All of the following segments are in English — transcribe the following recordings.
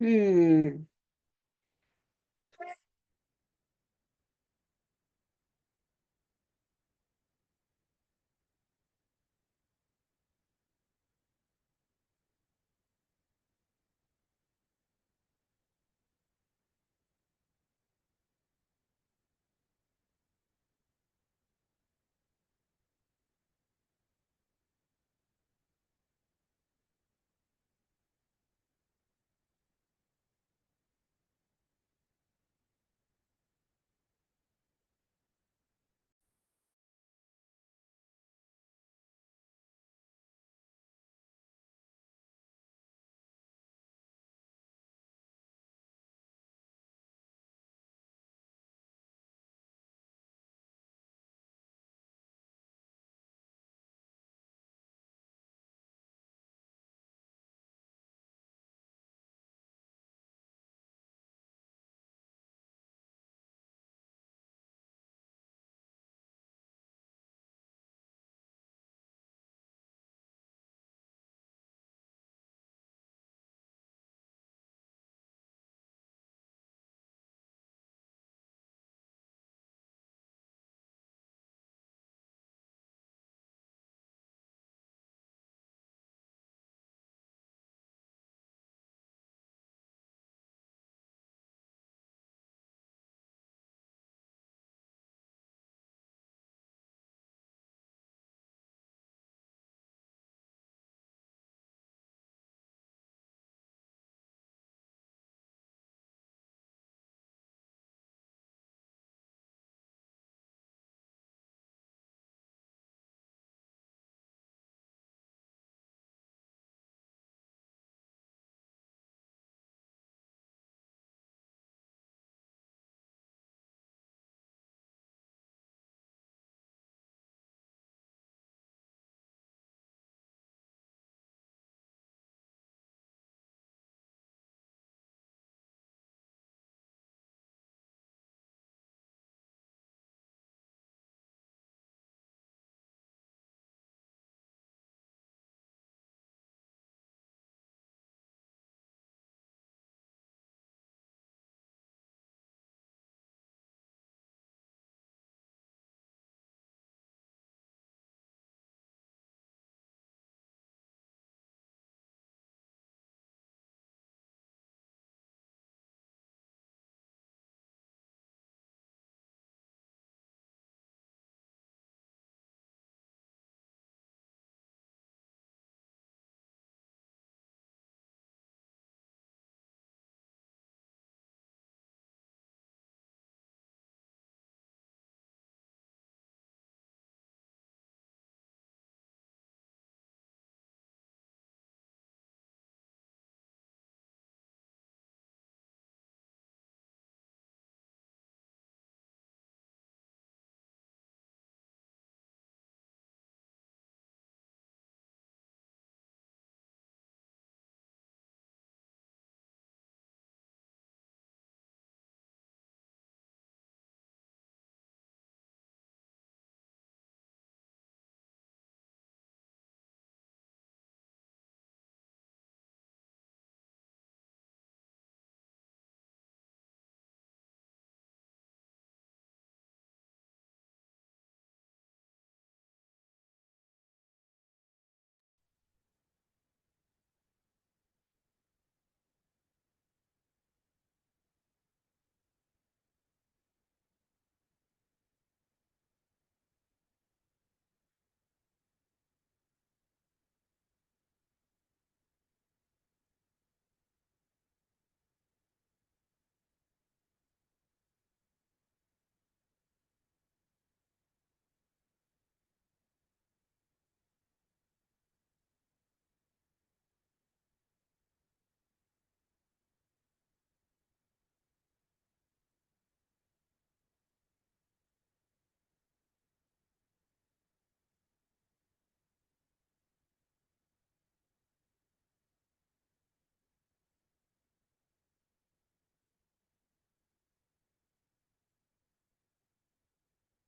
Hmm.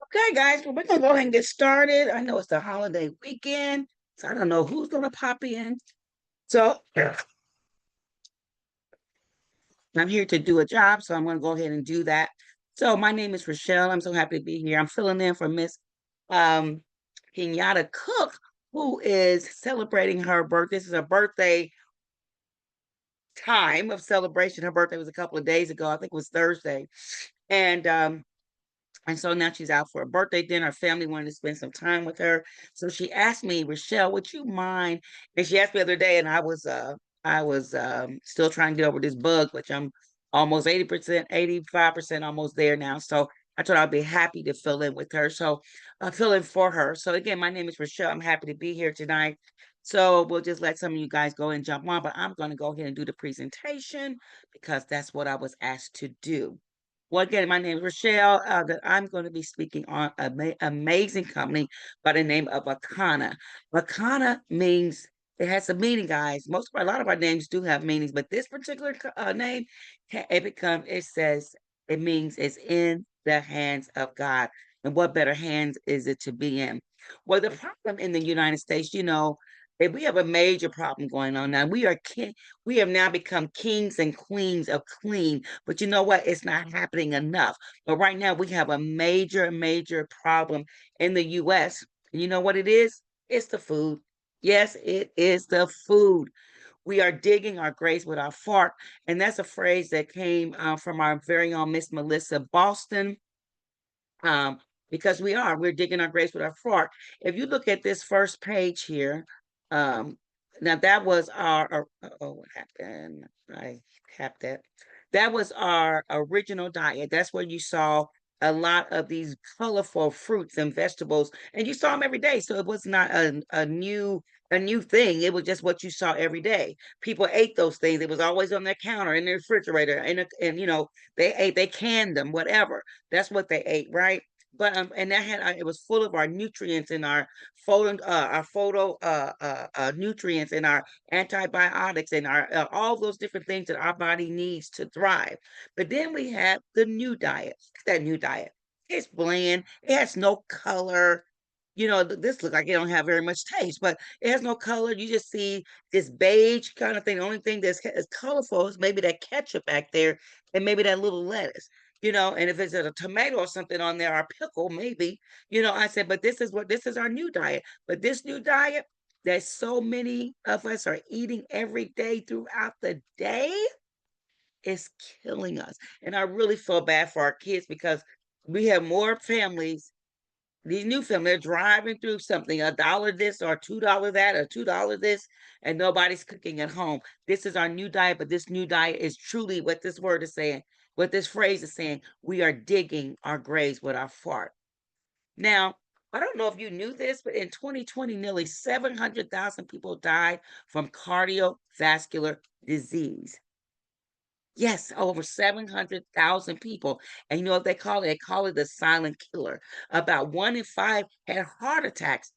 Okay, guys, well, we're gonna go ahead and get started. I know it's the holiday weekend, so I don't know who's gonna pop in. So I'm here to do a job, so I'm going to go ahead and do that. So my name is Rachelle. I'm so happy to be here. I'm filling in for Miss um, Kenyatta Cook, who is celebrating her birthday. This is a birthday time of celebration. Her birthday was a couple of days ago. I think it was Thursday. And and so now she's out for a birthday dinner. Her family wanted to spend some time with her. So she asked me, Rachelle, would you mind? And she asked me the other day, and I was still trying to get over this bug, which I'm almost 80%, 85% almost there now. So I told her I'd be happy to fill in with her. So fill in for her. So again, my name is Rachelle. I'm happy to be here tonight. So we'll just let some of you guys go and jump on, but I'm going to go ahead and do the presentation because that's what I was asked to do. Well, again, my name is Rachelle. That I'm going to be speaking on an amazing company by the name of Akana. Akana means it has a meaning, guys. A lot of our names do have meanings, but this particular name, it says it means it's in the hands of God. And what better hands is it to be in? Well, the problem in the United States, we have a major problem going on now. We have now become kings and queens of clean, but you know what? It's not happening enough. But right now we have a major, major problem in the US. And you know what it is? It's the food. Yes, it is the food. We are digging our graves with our fork. And that's a phrase that came from our very own Miss Melissa Boston, um, because we're digging our graves with our fork. If you look at this first page here, um, now that was oh, what happened? I capped that. That was our original diet. That's where you saw a lot of these colorful fruits and vegetables, and you saw them every day. So it was not a new thing. It was just what you saw every day. People ate those things. It was always on their counter, in their refrigerator, and they canned them, whatever. That's what they ate, right? But and that had it was full of our nutrients and our nutrients and our antibiotics and our all those different things that our body needs to thrive. But then we have the new diet. That new diet. It's bland. It has no color. This looks like it don't have very much taste, but it has no color. You just see this beige kind of thing. The only thing that's is colorful is maybe that ketchup back there and maybe that little lettuce. And if it's a tomato or something on there, or pickle, maybe, I said, but this is our new diet. But this new diet that so many of us are eating every day throughout the day is killing us. And I really feel bad for our kids because we have more families, these new families, they're driving through something, $1 this or $2 that or $2 this, and nobody's cooking at home. This is our new diet, but this new diet is truly what this word is saying, what this phrase is saying. We are digging our graves with our fart. Now, I don't know if you knew this, but in 2020, nearly 700,000 people died from cardiovascular disease. Yes, over 700,000 people. And you know what they call it? They call it the silent killer. About 1 in 5 had heart attacks,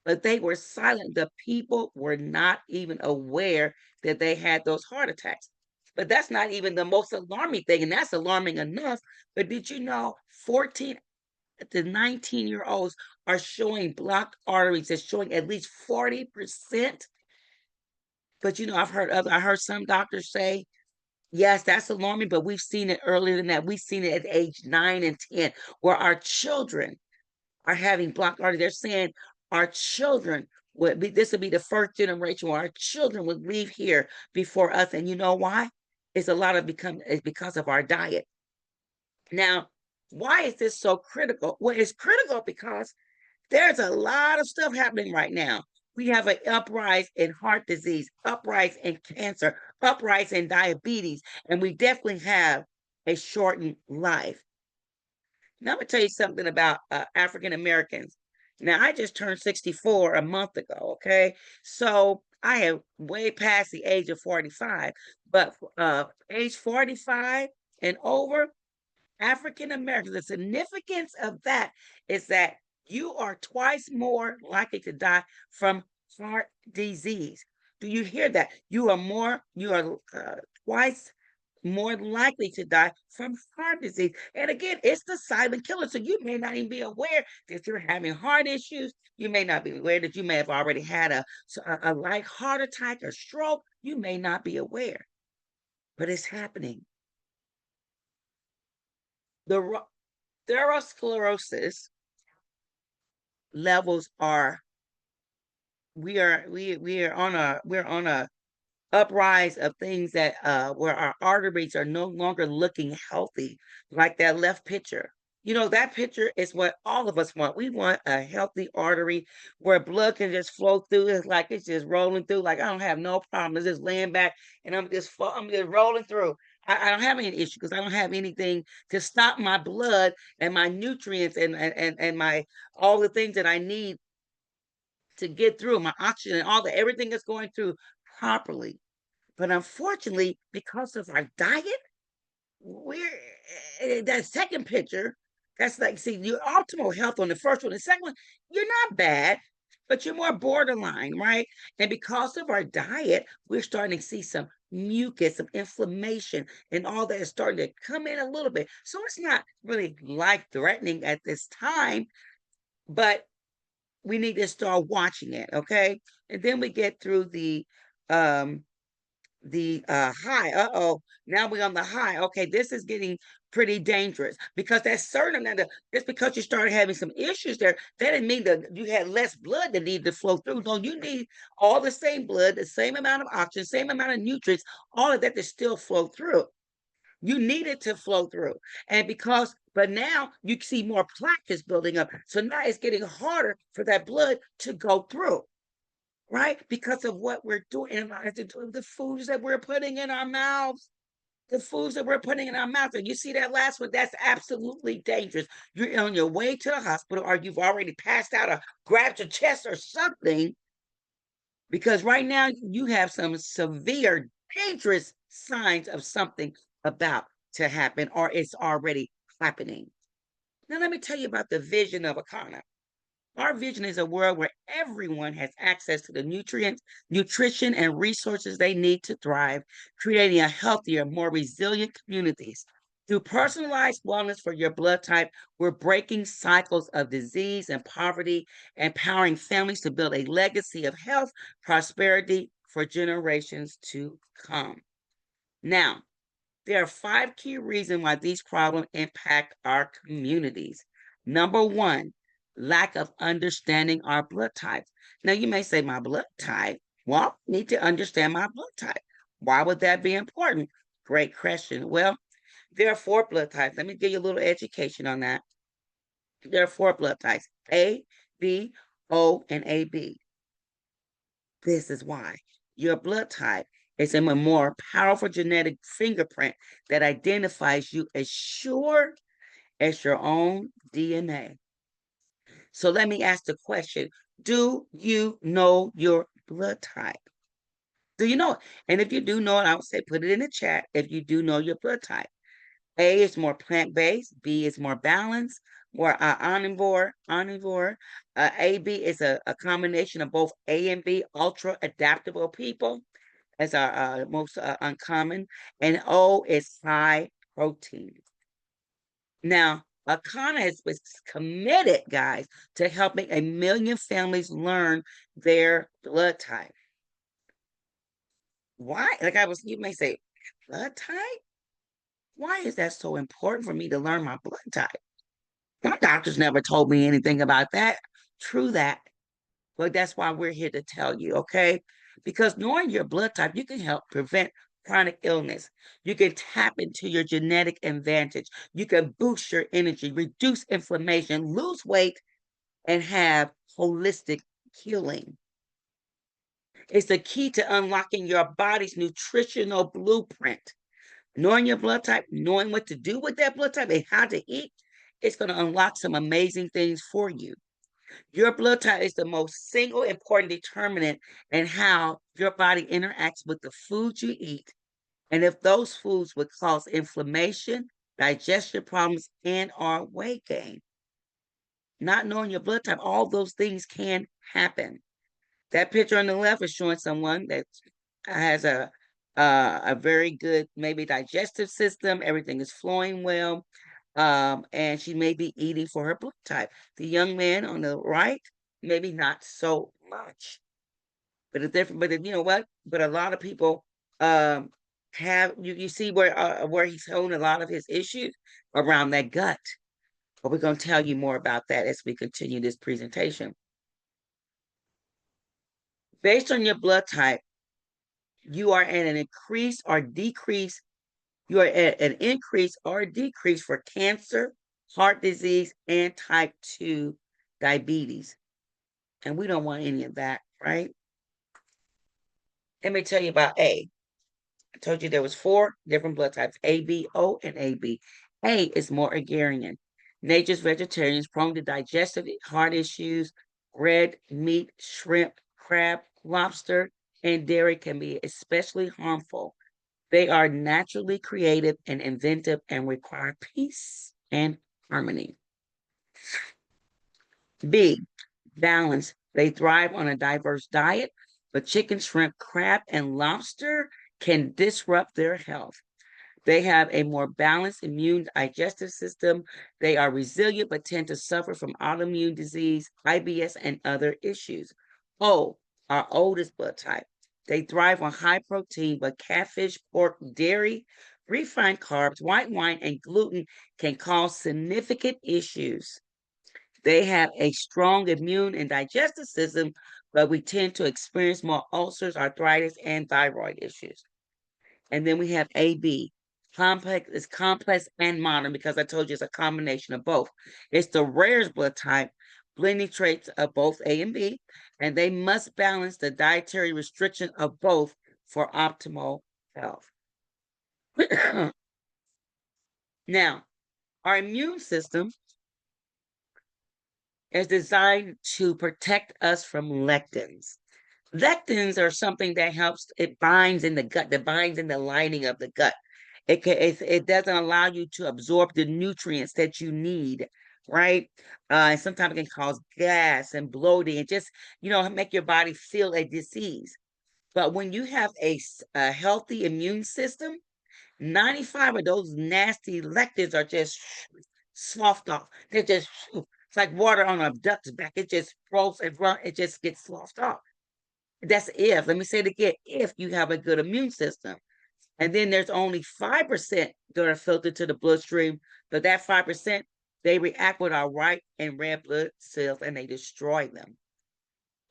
but they were silent. The people were not even aware that they had those heart attacks. But that's not even the most alarming thing, and that's alarming enough. But did you know 14 to 19-year-olds are showing blocked arteries that's showing at least 40%? But I heard some doctors say, yes, that's alarming, but we've seen it earlier than that. We've seen it at age 9 and 10, where our children are having blocked arteries. They're saying our children this would be the first generation where our children would leave here before us. And you know why? It's because of our diet. Now, why is this so critical? Well, it's critical because there's a lot of stuff happening right now. We have an uprise in heart disease, uprise in cancer, uprise in diabetes, and we definitely have a shortened life. Now, I'm going to tell you something about African Americans. Now, I just turned 64 a month ago, okay? So I am way past the age of 45, but age 45 and over, African Americans, the significance of that is that you are twice more likely to die from heart disease. Do you hear that? You are twice more likely to die from heart disease. And again, it's the silent killer. So you may not even be aware that you're having heart issues. You may not be aware that you may have already had a light heart attack or stroke. You may not be aware, but it's happening. The atherosclerosis levels are we're on a uprise of things that where our arteries are no longer looking healthy, like that left picture. You know, that picture is what all of us want. We want a healthy artery where blood can just flow through. It's like it's just rolling through. Like I don't have no problem. It's just laying back and I'm just rolling through. I don't have any issue because I don't have anything to stop my blood and my nutrients and my all the things that I need to get through my oxygen and all the everything that's going through properly. But unfortunately, because of our diet, we're that second picture, that's like, see, your optimal health on the first one. The second one, you're not bad, but you're more borderline, right? And because of our diet, we're starting to see some mucus, some inflammation, and all that is starting to come in a little bit. So it's not really life threatening at this time, but we need to start watching it, okay? And then we get through um the high. Uh-oh, now we're on the high. Okay, this is getting pretty dangerous because that certain amount of just because you started having some issues there, that didn't mean that you had less blood that needed to flow through. No, you need all the same blood, the same amount of oxygen, same amount of nutrients, all of that to still flow through. You need it to flow through. And because, but now you see more plaque is building up. So now it's getting harder for that blood to go through, right? Because of what we're doing and the foods that we're putting in our mouths. The foods that we're putting in our mouth. And you see that last one, that's absolutely dangerous. You're on your way to the hospital or you've already passed out or grabbed your chest or something because right now you have some severe, dangerous signs of something about to happen or it's already happening. Now, let me tell you about the vision of Akana. Our vision is a world where everyone has access to the nutrients, nutrition, and resources they need to thrive, creating a healthier, more resilient communities. Through personalized wellness for your blood type, we're breaking cycles of disease and poverty, empowering families to build a legacy of health, prosperity for generations to come. Now, there are five key reasons why these problems impact our communities. Number one, lack of understanding our blood types. Now, you may say, my blood type. Well, I need to understand my blood type. Why would that be important? Great question. Well, there are four blood types. Let me give you a little education on that. There are four blood types: A, B, O, and AB. This is why your blood type is a more powerful genetic fingerprint that identifies you as sure as your own DNA. So let me ask the question: do you know your blood type? Do you know it? And if you do know it, I would say put it in the chat if you do know your blood type. A is more plant-based, B is more balanced, more omnivore. AB is a combination of both A and B, ultra adaptable people as our most uncommon, and O is high protein. Now, Akana was committed, guys, to helping a million families learn their blood type. Why? You may say, blood type? Why is that so important for me to learn my blood type? My doctors never told me anything about that. True that. But that's why we're here to tell you, okay? Because knowing your blood type, you can help prevent chronic illness. You can tap into your genetic advantage. You can boost your energy, reduce inflammation, lose weight, and have holistic healing. It's the key to unlocking your body's nutritional blueprint. Knowing your blood type, knowing what to do with that blood type and how to eat, it's going to unlock some amazing things for you. Your blood type is the most single important determinant in how your body interacts with the foods you eat. And if those foods would cause inflammation, digestion problems, and or weight gain. Not knowing your blood type, all those things can happen. That picture on the left is showing someone that has a very good maybe digestive system. Everything is flowing well, and she may be eating for her blood type. The young man on the right, maybe not so much, but it's different. But you know what? But a lot of people, um, have you see where he's holding a lot of his issues around that gut. But we're going to tell you more about that as we continue this presentation. Based on your blood type, you are at an increase or decrease. You are at an increase or decrease for cancer, heart disease, and type 2 diabetes. And we don't want any of that, right? Let me tell you about A. I told you there was 4 different blood types, A, B, O, and AB. A is more agrarian. Nature's vegetarians prone to digestive heart issues. Red meat, shrimp, crab, lobster, and dairy can be especially harmful. They are naturally creative and inventive and require peace and harmony. B, balance. They thrive on a diverse diet, but chicken, shrimp, crab, and lobster can disrupt their health. They have a more balanced immune digestive system. They are resilient but tend to suffer from autoimmune disease, IBS, and other issues. O, our oldest blood type. They thrive on high protein, but catfish, pork, dairy, refined carbs, white wine, and gluten can cause significant issues. They have a strong immune and digestive system, but we tend to experience more ulcers, arthritis, and thyroid issues. And then we have AB. Complex is complex and modern because I told you it's a combination of both. It's the rarest blood type, blending traits of both A and B, and they must balance the dietary restriction of both for optimal health. Now, our immune system is designed to protect us from lectins. Lectins are something that helps, it binds in the gut, that binds in the lining of the gut. It doesn't allow you to absorb the nutrients that you need, right? And sometimes it can cause gas and bloating and just, make your body feel a disease. But when you have a healthy immune system, 95 of those nasty lectins are just sloughed off. They're just, it's like water on a duck's back. It just rolls and run, it just gets sloughed off. That's if, let me say it again, if you have a good immune system. And then there's only 5% that are filtered to the bloodstream. But that 5%, they react with our white and red blood cells and they destroy them.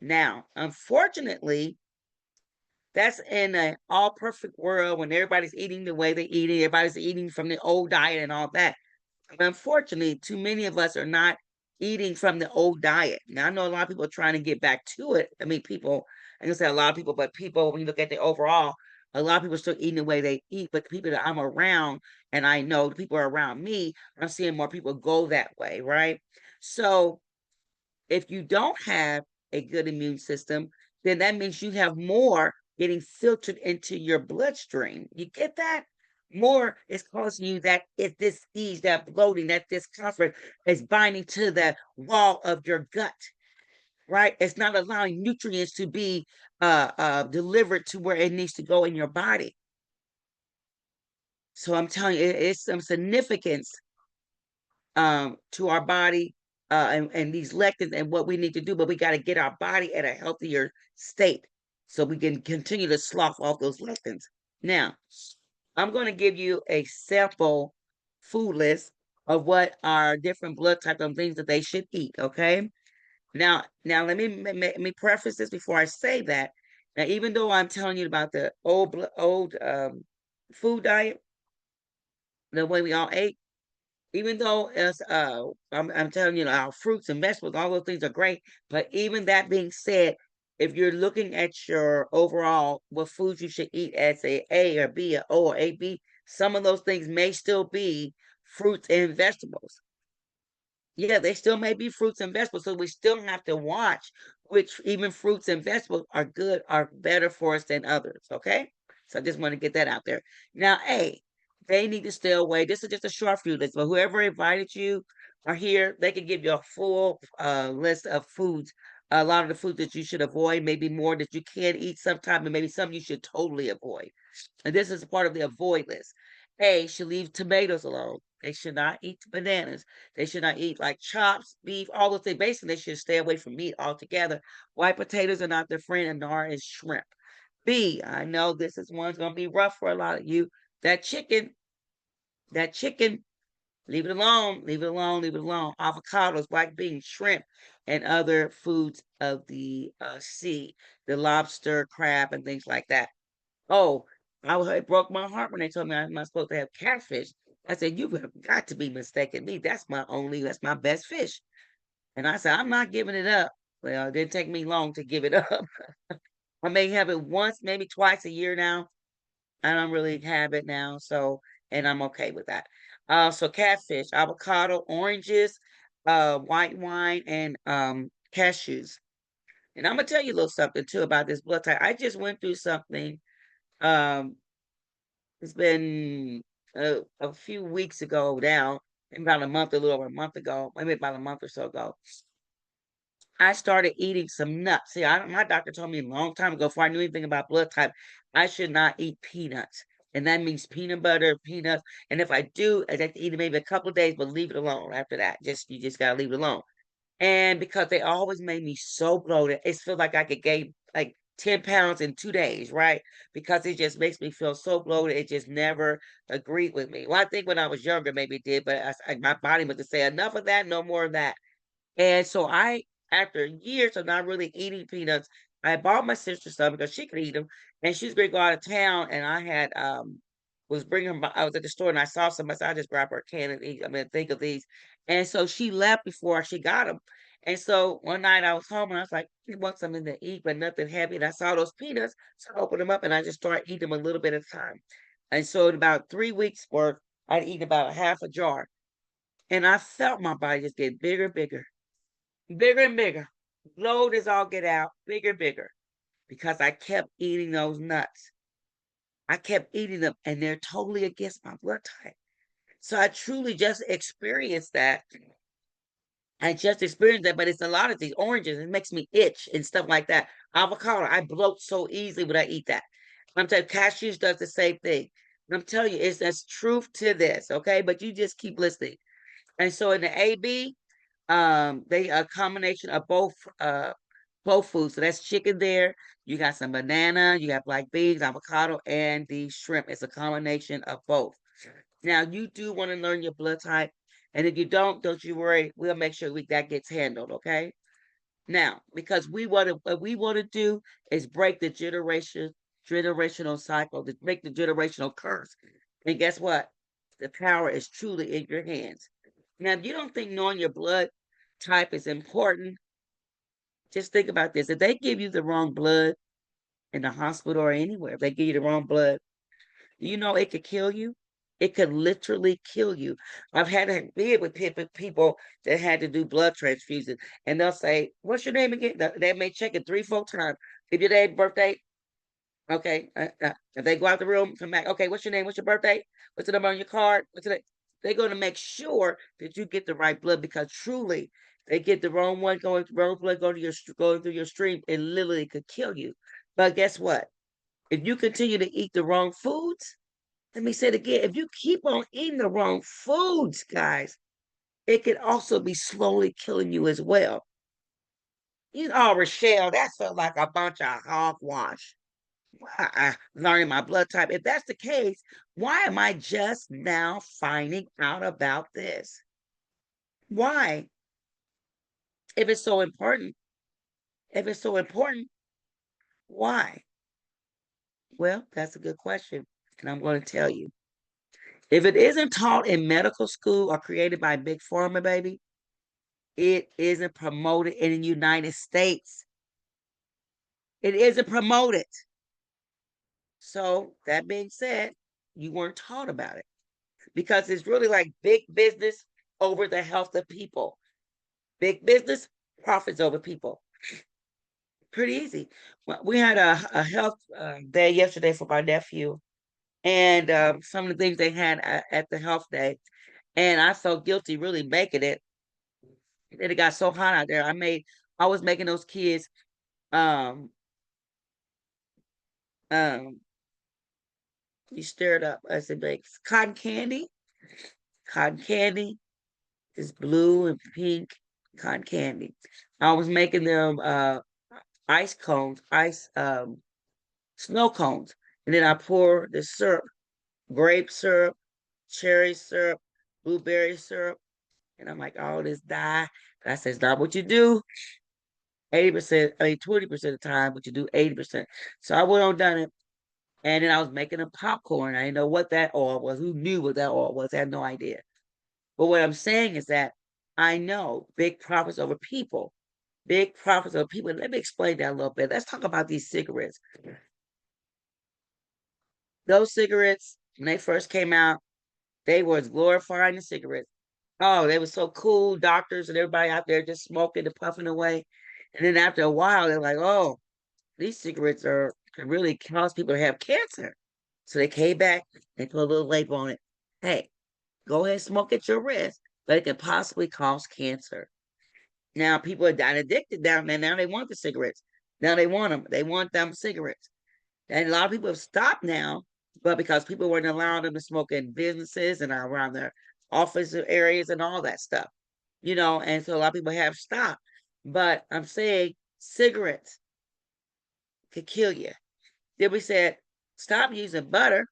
Now, unfortunately, that's in an all perfect world when everybody's eating the way they eat, everybody's eating from the old diet and all that. But unfortunately, too many of us are not eating from the old diet. Now, I know a lot of people are trying to get back to it. I mean, people, I can say a lot of people, but people, when you look at the overall, a lot of people are still eating the way they eat. But the people that I'm around, and I know the people around me, I'm seeing more people go that way, right? So if you don't have a good immune system, then that means you have more getting filtered into your bloodstream. You get that? More is causing you that if this ease, that bloating, that discomfort is binding to the wall of your gut, right? It's not allowing nutrients to be delivered to where it needs to go in your body. So I'm telling you, it's some significance to our body and these lectins and what we need to do, but we got to get our body at a healthier state so we can continue to slough off those lectins. Now, I'm going to give you a sample food list of what are different blood types and things that they should eat. Okay. Now let me preface this before I say that. Now, even though I'm telling you about the old food diet, the way we all ate, even though as I'm telling you, our fruits and vegetables, all those things are great. But even that being said, if you're looking at your overall what foods you should eat as A or B or O or AB, some of those things may still be fruits and vegetables. Yeah, they still may be fruits and vegetables, so we still have to watch which even fruits and vegetables are good, are better for us than others. Okay, so I just want to get that out there. Now, they need to stay away. This is just a short food list, but whoever invited you are here, they can give you a full list of foods. A lot of the foods that you should avoid, maybe more that you can eat sometime, and maybe some you should totally avoid. And this is part of the avoid list. A should leave tomatoes alone. They should not eat bananas. They should not eat like chops, beef, all those things. Basically, they should stay away from meat altogether. White potatoes are not their friend, and nor is shrimp. B, I know this is one's gonna be rough for a lot of you. That chicken, that chicken, leave it alone, leave it alone, leave it alone. Avocados, black beans, shrimp, and other foods of the sea, the lobster, crab, and things like that. Oh, it broke my heart when they told me I'm not supposed to have catfish. I said, you have got to be mistaken me. That's my best fish. And I said, I'm not giving it up. Well, it didn't take me long to give it up. I may have it once, maybe twice a year now. I don't really have it now, so and I'm okay with that. So catfish, avocado, oranges, white wine, and cashews. And I'm gonna tell you a little something too about this blood type. I just went through something. Um, it's been a few weeks ago now, about a month, a little over a month ago, maybe about a month or so ago. I started eating some nuts. See, my doctor told me a long time ago, before I knew anything about blood type, I should not eat peanuts. And that means peanut butter, peanuts. And if I do, I have to eat it maybe a couple of days, but leave it alone after that. You just gotta leave it alone. And because they always made me so bloated, it feels like I could gain like 10 pounds in 2 days, right? Because it just makes me feel so bloated. It just never agreed with me. Well, I think when I was younger, maybe it did, but my body must have said enough of that, no more of that. And so after years of not really eating peanuts, I bought my sister some because she could eat them, and she was gonna go out of town, and I had was bringing them. I was at the store and I saw some. I said, "I just grab her a can and eat. I mean, think of these." And so she left before she got them. And so one night I was home and I was like, "I want something to eat, but nothing heavy." And I saw those peanuts, so I opened them up and I just started eating them a little bit at a time. And so in about 3 weeks worth, I'd eat about a half a jar, and I felt my body just get bigger, bigger. Bigger and bigger. Load as all get out, bigger, bigger, because I kept eating those nuts. I kept eating them, and they're totally against my blood type. So I truly just experienced that. I just experienced that, but it's a lot of these oranges. It makes me itch and stuff like that. Avocado, I bloat so easily when I eat that. I'm telling you, cashews does the same thing. I'm telling you, there's truth to this, okay? But you just keep listening. And so in the AB, they a combination of both foods. So that's chicken there. You got some banana, you got black beans, avocado, and the shrimp. It's a combination of both. Now you do want to learn your blood type, and if you don't you worry. We'll make sure that gets handled. Okay. Now, because what we want to do is break the generational cycle, to break the generational curse. And guess what? The power is truly in your hands. Now, if you don't think knowing your blood type is important, just think about this. If they give you the wrong blood in the hospital or anywhere, if they give you the wrong blood, you know it could kill you. It could literally kill you. I've had to be with people that had to do blood transfusion, and they'll say, "What's your name again?" They may check it 3, 4 times. If your day, birthday, okay. If they go out the room, come back. Okay, what's your name? What's your birthday? What's the number on your card? What's the They're going to make sure that you get the right blood because truly, they get the wrong one wrong blood going through your stream, it literally could kill you. But guess what? If you continue to eat the wrong foods, let me say it again. If you keep on eating the wrong foods, guys, it could also be slowly killing you as well. Oh, Rachelle, that felt like a bunch of hogwash. Learning my blood type. If that's the case, why am I just now finding out about this? Why? If it's so important, if it's so important, why? Well, that's a good question, and I'm going to tell you. If it isn't taught in medical school or created by Big Pharma, baby, it isn't promoted in the United States. It isn't promoted. So, that being said, you weren't taught about it because it's really like big business over the health of people. Big business profits over people. Pretty easy. Well, we had a health day yesterday for my nephew, and some of the things they had at the health day, and I felt guilty really making it. And it got so hot out there. I was making those kids um um you stirred up. I said like cotton candy. Cotton candy is blue and pink cotton candy. I was making them ice cones, ice snow cones. And then I pour the syrup, grape syrup, cherry syrup, blueberry syrup. And I'm like, all this dye. I said, it's not what you do 80%, I mean 20% of the time, but you do 80%. So I went on done it. And then I was making a popcorn. I didn't know what that oil was. Who knew what that oil was? I had no idea. But what I'm saying is that I know big profits over people. Big profits over people. Let me explain that a little bit. Let's talk about these cigarettes. Those cigarettes, when they first came out, they was glorifying the cigarettes. Oh, they were so cool, doctors and everybody out there just smoking and puffing away. And then after a while, they're like, oh, these cigarettes are can really cause people to have cancer. So they came back and put a little label on it. Hey, go ahead and smoke at your risk, but it can possibly cause cancer. Now people are dying addicted down there. Now they want the cigarettes. Now they want them. They want them cigarettes. And a lot of people have stopped now, but because people weren't allowing them to smoke in businesses and around their office areas and all that stuff, and so a lot of people have stopped. But I'm saying cigarettes could kill you. Then we said, stop using butter.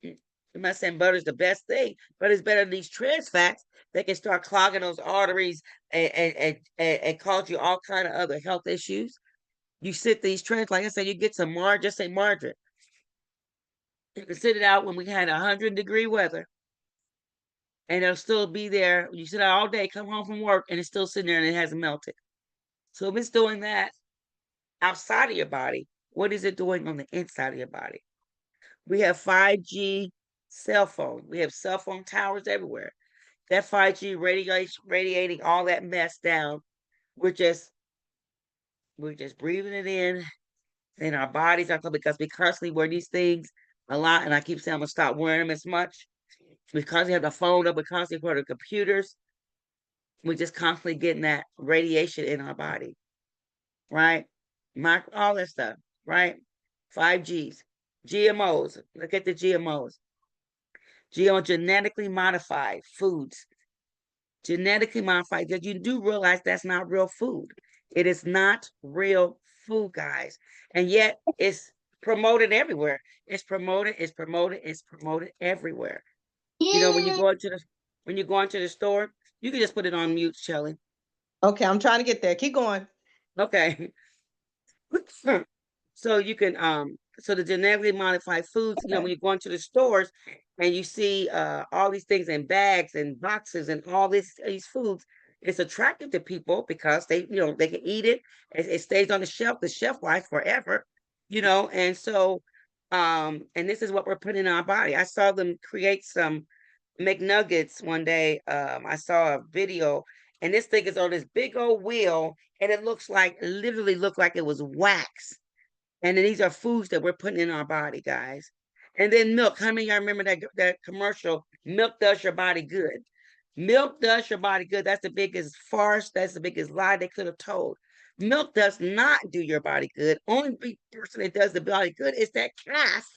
I'm not saying butter is the best thing, but it's better than these trans fats that can start clogging those arteries and cause you all kind of other health issues. You sit these trans, like I said, you get some just say margarine. You can sit it out when we had 100-degree weather, and it'll still be there. You sit out all day, come home from work, and it's still sitting there and it hasn't melted. So if it's doing that outside of your body, what is it doing on the inside of your body? We have 5G cell phones. We have cell phone towers everywhere. That 5G radiating all that mess down. We're just we're just breathing it in our bodies are because we constantly wear these things a lot. And I keep saying I'm gonna stop wearing them as much. We constantly have the phone up, we constantly put the computers. We're just constantly getting that radiation in our body, right? All that stuff, right? 5Gs, GMOs. Look at the GMOs. Genetically modified foods. Genetically modified, because you do realize that's not real food. It is not real food, guys. And yet it's promoted everywhere. It's promoted everywhere. When you go into the store, you can just put it on mute, Shelly. Okay, I'm trying to get there. Keep going. Okay. So you can so the genetically modified foods, when you go into the stores and you see all these things in bags and boxes and all these foods, it's attractive to people because they can eat it. It stays on the shelf life forever, and so and this is what we're putting in our body. I saw them create some McNuggets one day. I saw a video, and this thing is on this big old wheel, and it literally looked like it was wax. And then these are foods that we're putting in our body, guys. And then milk. How many of y'all remember that commercial? Milk does your body good. Milk does your body good. That's the biggest farce. That's the biggest lie they could have told. Milk does not do your body good. Only person that does the body good is that calf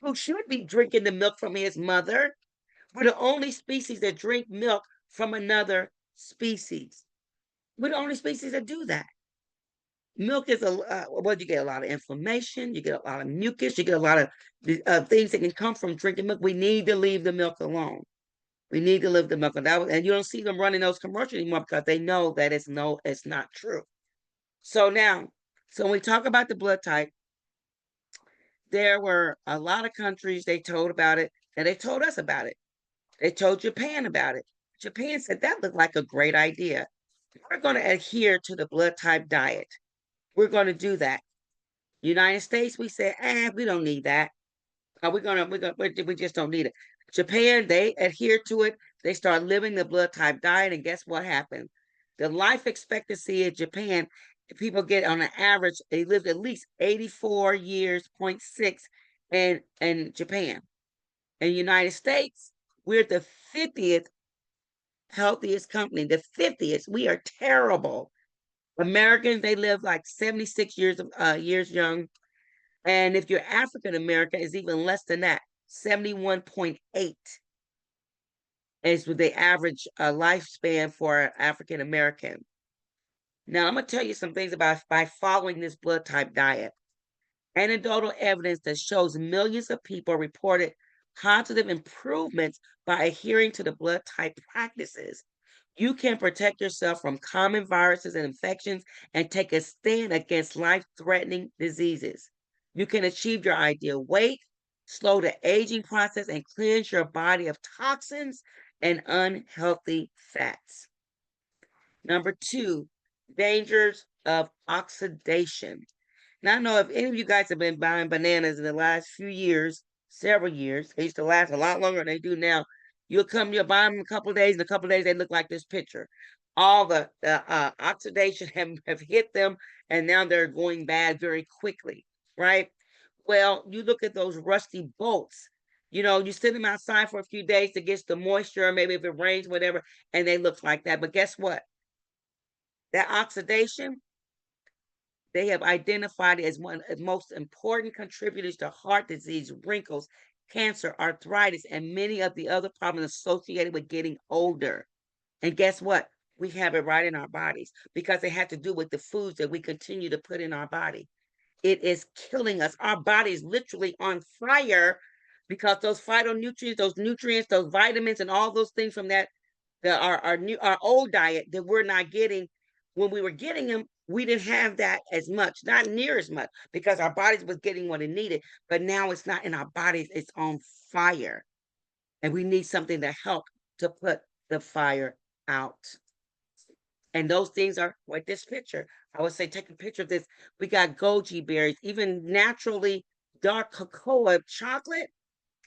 who should be drinking the milk from his mother. We're the only species that drink milk from another species. We're the only species that do that. Milk is you get a lot of inflammation, you get a lot of mucus, you get a lot of things that can come from drinking milk. We need to leave the milk alone. We need to leave the milk alone. And you don't see them running those commercials anymore because they know that it's not true. So now, so when we talk about the blood type, there were a lot of countries they told about it, and they told us about it. They told Japan about it. Japan said that looked like a great idea. We're going to adhere to the blood type diet. We're going to do that. United States, we said, we don't need that. We just don't need it. Japan, they adhere to it. They start living the blood type diet, and guess what happened? The life expectancy in Japan, people get on an average, they lived at least 84 years, 0.6 in Japan. In the United States, we're the 50th healthiest company, the 50th. We are terrible. Americans, they live like 76 years young. And if you're African American, it's even less than that. 71.8 is the average lifespan for African American. Now, I'm going to tell you some things about by following this blood type diet. Anecdotal evidence that shows millions of people reported positive improvements by adhering to the blood type practices. You can protect yourself from common viruses and infections and take a stand against life threatening diseases. You can achieve your ideal weight, slow the aging process, and cleanse your body of toxins and unhealthy fats. Number two, dangers of oxidation. Now, I know if any of you guys have been buying bananas in the last few years, several years, they used to last a lot longer than they do now. You'll buy them a couple of days, in a couple of days, they look like this picture. All the oxidation have hit them, and now they're going bad very quickly, right? Well, you look at those rusty bolts. You sit them outside for a few days to get the moisture, maybe if it rains, whatever, and they look like that. But guess what? That oxidation, they have identified it as one of the most important contributors to heart disease, wrinkles, cancer, arthritis, and many of the other problems associated with getting older. And guess what? We have it right in our bodies because it had to do with the foods that we continue to put in our body. It is killing us. Our body is literally on fire because those phytonutrients, those nutrients, those vitamins, and all those things from our old diet that we're not getting. When we were getting them, we didn't have that as much, not near as much, because our bodies was getting what it needed. But now it's not in our bodies; it's on fire, and we need something to help to put the fire out. And those things are like this picture. I would say take a picture of this. We got goji berries, even naturally dark cocoa chocolate.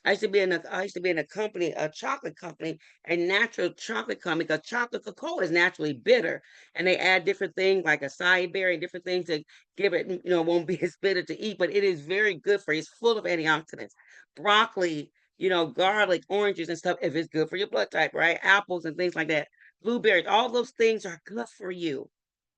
I used to be in a company, a chocolate company, a natural chocolate company, because chocolate cocoa is naturally bitter. And they add different things like acai berry and different things to give it, won't be as bitter to eat, but it is very good for you. It's full of antioxidants. Broccoli, garlic, oranges and stuff, if it's good for your blood type, right? Apples and things like that. Blueberries, all those things are good for you.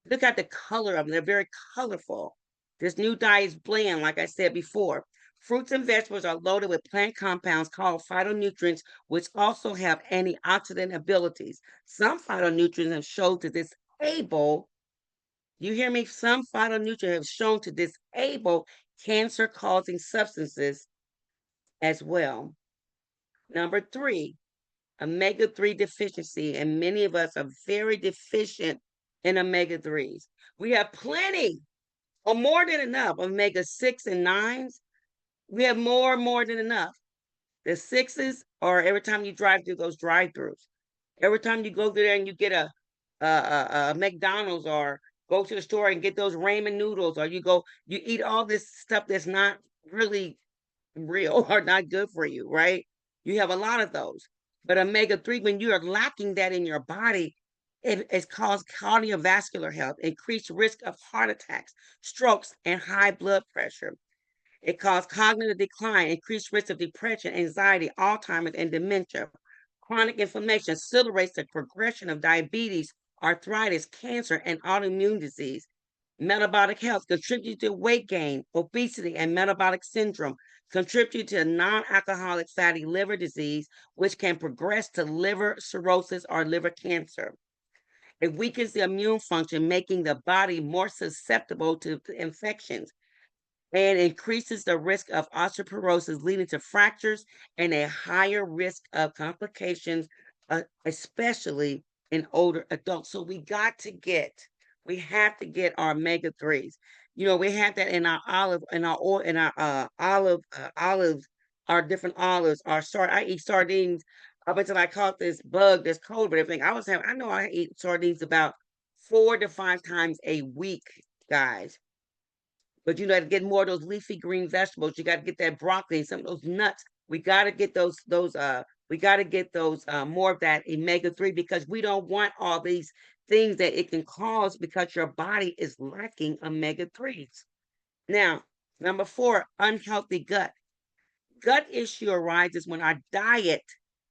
Look at the color of them. They're very colorful. This new dye is bland, like I said before. Fruits and vegetables are loaded with plant compounds called phytonutrients, which also have antioxidant abilities. Some phytonutrients have shown to disable, you hear me? Some phytonutrients have shown to disable cancer causing substances as well. Number three, omega 3 deficiency. And many of us are very deficient in omega 3s. We have plenty or more than enough omega 6 and 9s. We have more than enough. The sixes are every time you drive through those drive-throughs. Every time you go through there and you get a McDonald's or go to the store and get those ramen noodles, or you eat all this stuff that's not really real or not good for you, right? You have a lot of those. But omega 3, when you are lacking that in your body, it's caused cardiovascular health, increased risk of heart attacks, strokes, and high blood pressure. It caused cognitive decline, increased risk of depression, anxiety, Alzheimer's, and dementia. Chronic inflammation accelerates the progression of diabetes, arthritis, cancer, and autoimmune disease. Metabolic health contributes to weight gain, obesity, and metabolic syndrome, contribute to non-alcoholic fatty liver disease, which can progress to liver cirrhosis or liver cancer. It weakens the immune function, making the body more susceptible to infections, and increases the risk of osteoporosis, leading to fractures and a higher risk of complications, especially in older adults. So we have to get our omega 3s. We have that in our olive, in our oil, in our olives, our different olives. I eat sardines up until I caught this bug, this cold, but everything. I know I eat sardines about 4 to 5 times a week, guys. But to get more of those leafy green vegetables. You got to get that broccoli and some of those nuts. We got to get those more of that omega 3, because we don't want all these things that it can cause because your body is lacking omega 3s. Now, number four, unhealthy gut. Gut issue arises when our diet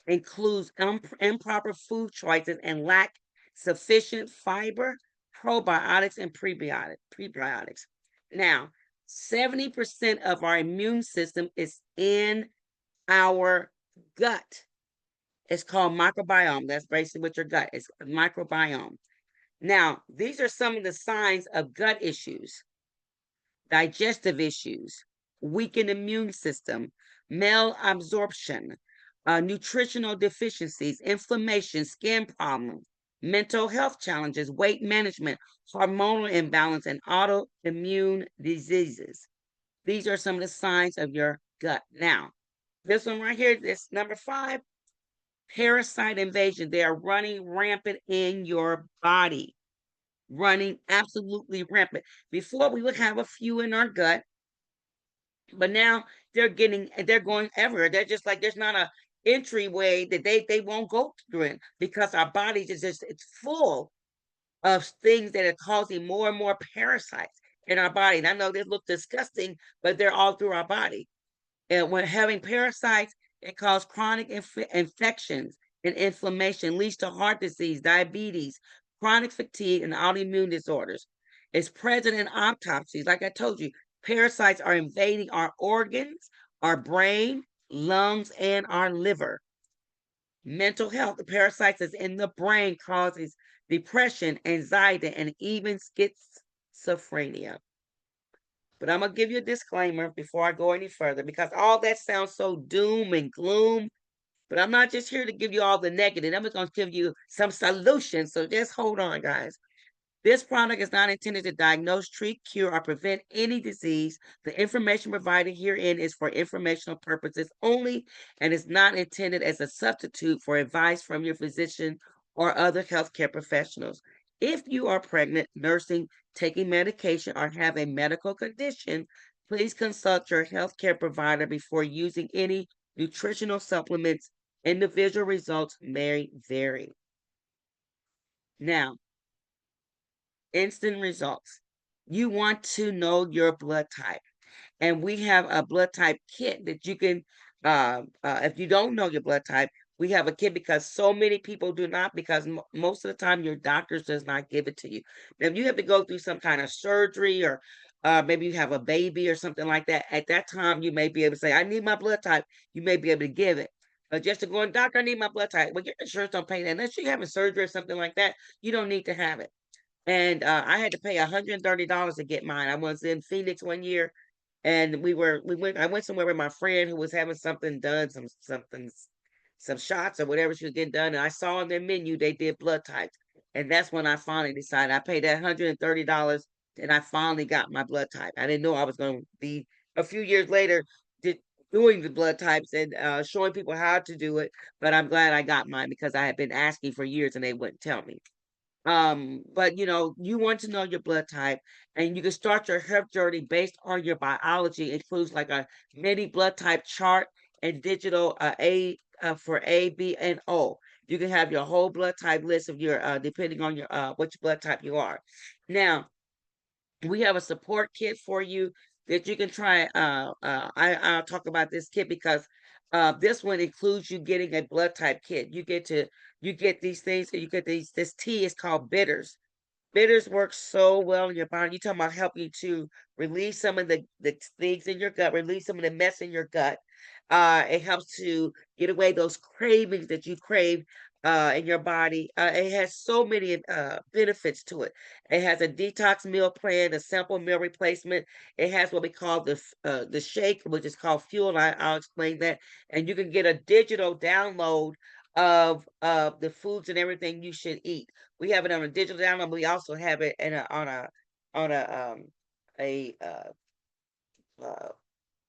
includes improper food choices and lack sufficient fiber, probiotics, and prebiotics. Now, 70% of our immune system is in our gut. It's called microbiome. That's basically what your gut is, microbiome. Now, these are some of the signs of gut issues: digestive issues, weakened immune system, malabsorption, nutritional deficiencies, inflammation, skin problems, mental health challenges, weight management, hormonal imbalance, and autoimmune diseases. These are some of the signs of your gut. Now, this one right here, this number 5, parasite invasion. They are running rampant in your body, running absolutely rampant. Before we would have a few in our gut, but now they're going everywhere. They're just like there's not a entryway that they won't go through it because our bodies is just it's full of things that are causing more and more parasites in our body. And I know they look disgusting, but they're all through our body. And when having parasites, it causes chronic infections and inflammation, leads to heart disease, diabetes, chronic fatigue, and autoimmune disorders. It's present in autopsies. Like I told you, parasites are invading our organs, our brain, lungs, and our liver. Mental health, the parasites is in the brain causes depression, anxiety, and even schizophrenia. But I'm gonna give you a disclaimer before I go any further because all that sounds so doom and gloom. But I'm not just here to give you all the negative. I'm just gonna give you some solutions. So just hold on, guys. This product is not intended to diagnose, treat, cure, or prevent any disease. The information provided herein is for informational purposes only and is not intended as a substitute for advice from your physician or other healthcare professionals. If you are pregnant, nursing, taking medication, or have a medical condition, please consult your healthcare provider before using any nutritional supplements. Individual results may vary. Now, instant results. You want to know your blood type. And we have a blood type kit that you can, if you don't know your blood type, we have a kit because so many people do not, because most of the time your doctors does not give it to you. Now, if you have to go through some kind of surgery or maybe you have a baby or something like that, at that time you may be able to say, I need my blood type. You may be able to give it. But just to go in, doctor, I need my blood type. Well, your insurance don't pay that. Unless you're having surgery or something like that, you don't need to have it. And I had to pay $130 to get mine. I was in Phoenix one year, and I went somewhere with my friend who was having something done, some shots or whatever she was getting done. And I saw on their menu they did blood types. And that's when I finally decided I paid that $130 and I finally got my blood type. I didn't know I was going to be a few years later doing the blood types and showing people how to do it. But I'm glad I got mine because I had been asking for years and they wouldn't tell me. But you want to know your blood type, and you can start your health journey based on your biology. It includes like a mini blood type chart and digital for A, B, and O. You can have your whole blood type list of your depending on your which blood type you are. Now, we have a support kit for you that you can try. I'll talk about this kit because this one includes you getting a blood type kit. You get these things. You get this tea is called bitters. Bitters work so well in your body. You talking about helping you to release some of the things in your gut, release some of the mess in your gut. It helps to get away those cravings that you crave in your body. It has so many benefits to it. It has a detox meal plan, a simple meal replacement. It has what we call the shake, which is called fuel. I'll explain that. And you can get a digital download of the foods and everything you should eat. We have it on a digital download. We also have it in on a uh,